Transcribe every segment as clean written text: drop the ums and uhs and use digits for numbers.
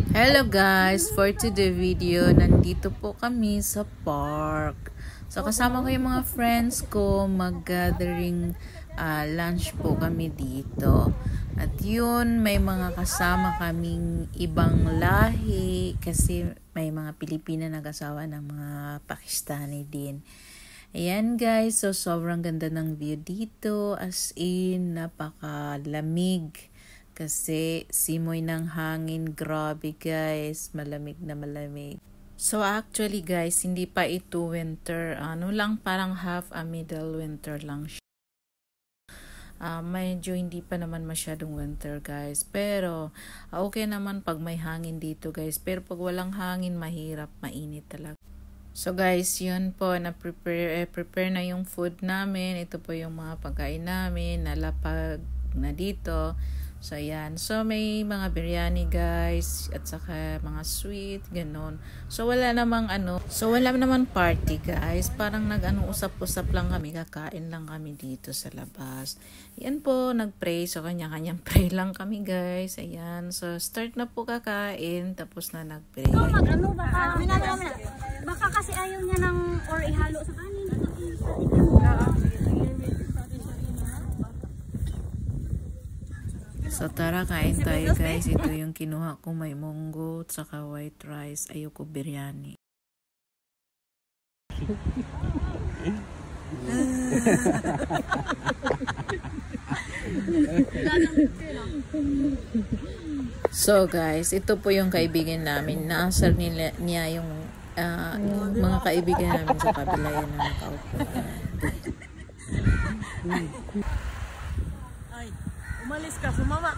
Hello guys, for today video, nandito po kami sa park. So kasama ko yung mga friends ko, mag-gathering lunch po kami dito. At yun, may mga kasama kaming ibang lahi kasi may mga Pilipina nag-asawa ng mga Pakistani din. Ayan guys, so sobrang ganda ng view dito, as in napakalamig. Kasi simoy ng hangin, grabe guys, malamig na malamig. So actually guys, hindi pa ito winter, ano lang, parang half a middle winter lang siya. Medyo hindi pa naman masyadong winter guys, pero okay naman pag may hangin dito guys, pero pag walang hangin, mahirap, mainit talaga. So guys, yun po, prepare na yung food namin. Ito po yung mga pagkain namin, nalapag na dito. So ayan, so may mga biryani guys, at saka mga sweet, ganun. So wala namang party guys, parang usap-usap lang kami, kakain lang kami dito sa labas. Yan po, nagpray, so kanya-kanyang pray lang kami guys. Ayan, so start na po kakain, tapos na nagpray. Baka kasi ayaw niya ng or ihalo sa kanin. So tara, kain tayo guys. Ito yung kinuha ko, may munggo at saka white rice. Ayoko biryani. So guys, ito po yung kaibigan namin. Naasar niya yung mga kaibigan namin sa kabila, yan na nakaupo. Ay, umalis ka, sumama.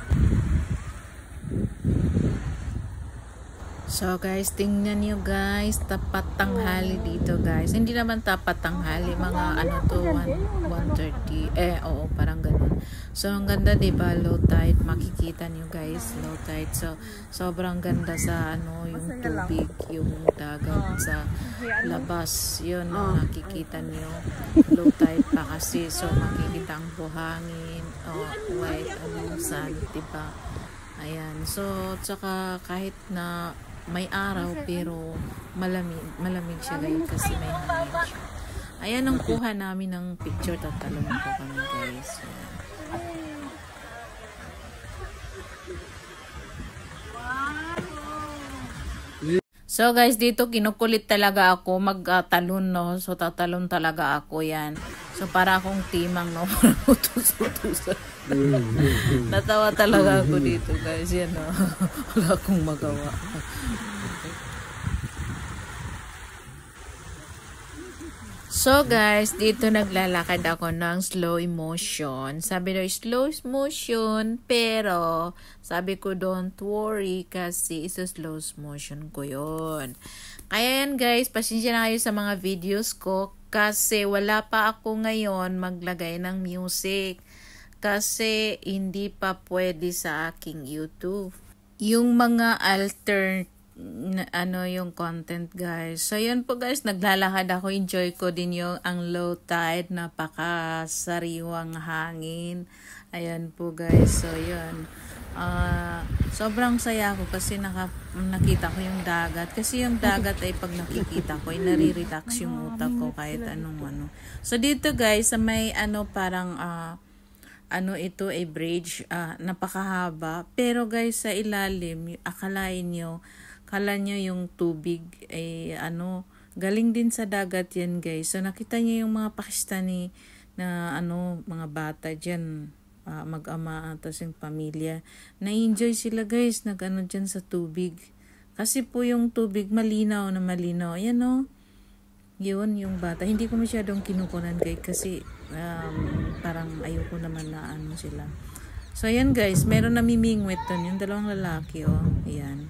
So guys, tingnan nyo guys, tapat tanghali dito guys. Hindi naman tapat tanghali, mga 1:30. Oo, parang ganun. So ang ganda, diba, low tide, makikita nyo guys, low tide. So sobrang ganda sa yung tubig, yung dagat sa labas. Yun, nakikita nyo, low tide pa kasi, so makikita ang buhangin, white, sun, diba? Ayan, so tsaka kahit na may araw pero malamig siya guys kasi may hangin siya. Ayan ang kuha namin ng picture, tatalon po kami guys. So guys, dito kinukulit talaga ako magtalon, no? So tatalon talaga ako, yan. So para akong timang, no? Utus-utusan. Natawa talaga ako dito guys, yan, no? Wala akong magawa. So guys, dito naglalakad ako ng slow motion. Sabi daw slow motion, pero sabi ko don't worry kasi slow motion ko yon. Kaya yan guys, pasensya na kayo sa mga videos ko kasi wala pa ako ngayon maglagay ng music kasi hindi pa pwede sa aking YouTube yung mga yung content guys. So yun po guys, naglalakad ako, enjoy ko din yung ang low tide, napakasariwang hangin. Ayan po guys, so yun, sobrang saya ko kasi nakita ko yung dagat, kasi yung dagat ay pag nakikita ko ay nare-relax yung utak ko kahit anong. So dito guys, sa may parang ito ay bridge, napakahaba, pero guys sa ilalim, akala nyo yung tubig ay galing din sa dagat yan guys. So nakita nyo yung mga Pakistani na mga bata dyan, mag-ama at yung pamilya, na-enjoy sila guys, dyan sa tubig. Kasi po yung tubig malinaw na malinaw. Ayan yun yung bata. Hindi ko masyadong kinukunan guys kasi parang ayoko naman na sila. So ayan guys, meron namimingwit doon, yung dalawang lalaki, ayan.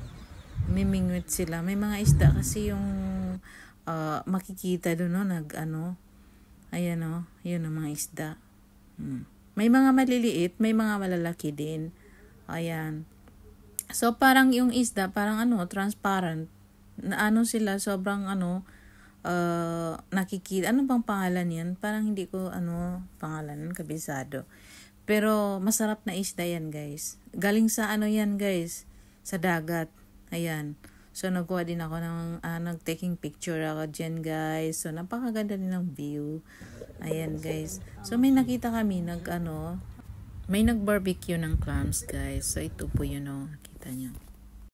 Mimingwit sila. May mga isda kasi yung makikita doon, ayan yun ang mga isda. May mga maliliit, may mga malalaki din. Ayan. So parang yung isda, parang transparent. Na sila, sobrang nakikita. Ano bang pangalan yan? Parang hindi ko pangalan, kabisado. Pero masarap na isda yan guys. Galing sa yan guys, sa dagat. Ayan. So, nagkuha din ako ng, nag-taking picture ako dyan, guys. So, napakaganda din ng view. Ayan, guys. So, may nakita kami, may nag-barbecue ng clams, guys. So, ito po yun, nakita nyo.